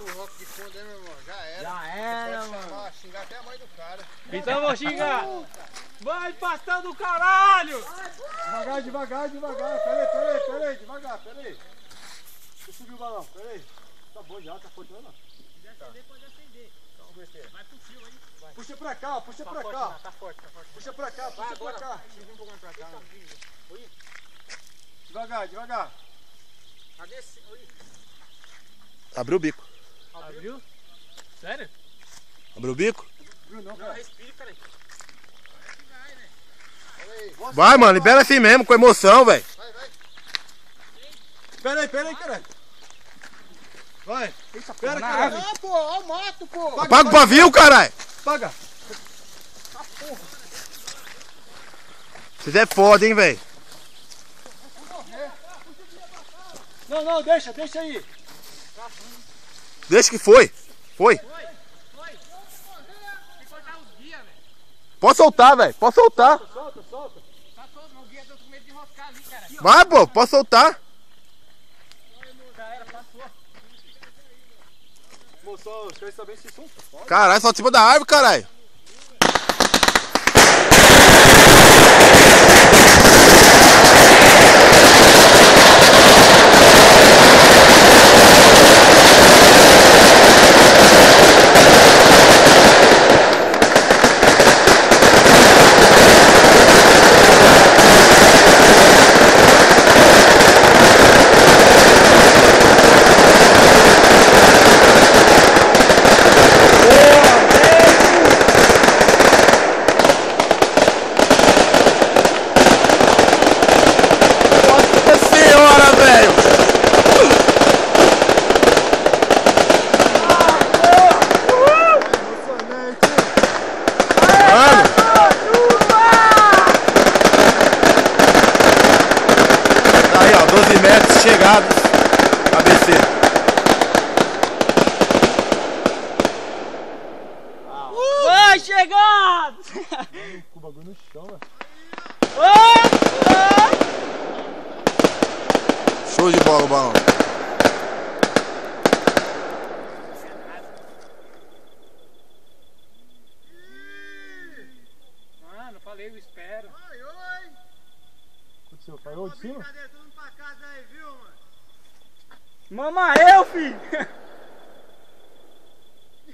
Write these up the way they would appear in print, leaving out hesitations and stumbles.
bota o rock de fundo aí, meu irmão. Já era. Já era, pode chamar, mano. xingar até a mãe do cara. Então vou xingar. Vai, pastel do caralho! Devagar, devagar, devagar. Peraí, devagar, peraí. Deixa eu subir o balão, peraí. Tá bom já, tá fortando. Se acender, pode acender. Vamos ver se Vai pro fio aí. Vai. Puxa pra cá, ó, puxa pra cá. Tá forte, tá forte. Puxa pra cá, puxa pra cá. Deixa eu vir um pouco mais pra cá. Devagar, devagar. Cadê esse? Oi. Abriu o bico. Abriu? Sério? Abriu o bico? Viu não, Não, cara? respira, cara. Vai, mano, libera assim mesmo, com emoção, velho. Vai, vai. Peraí, caralho. Vai. Pera, na caralho. Ah, pô, ó o mato, pô. Apaga o pavio, caralho. Paga. Vocês é foda, hein, velho. Não, deixa aí. Deixa que foi. Foi. Tem que cortar os guias, velho. Pode soltar, velho. Pode soltar. Solta. Tá todo, mas o guia tá com medo de enroscar ali, cara. Vai, pô. Pode soltar. Já era, passou. Moço, eu quero saber se são foda. Caralho, só em cima da árvore, caralho. Aí, ó, 12 metros chegados. ABC. Vai chegando! Com o bagulho no chão, velho. Show de bola o balão. Mano, falei, eu espero. Aconteceu, caiu de cima? Cadê todo mundo pra casa aí, viu, mano? Mama eu, filho!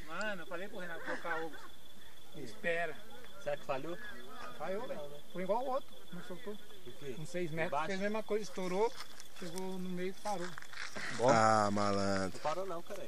Mano, eu falei pro Renato colocar ovo. Espera. Será que falhou? Falhou, velho. Foi igual o outro, não soltou. Com 6 metros, fez a mesma coisa, estourou, chegou no meio e parou. Ah, malandro. Não parou não, cara.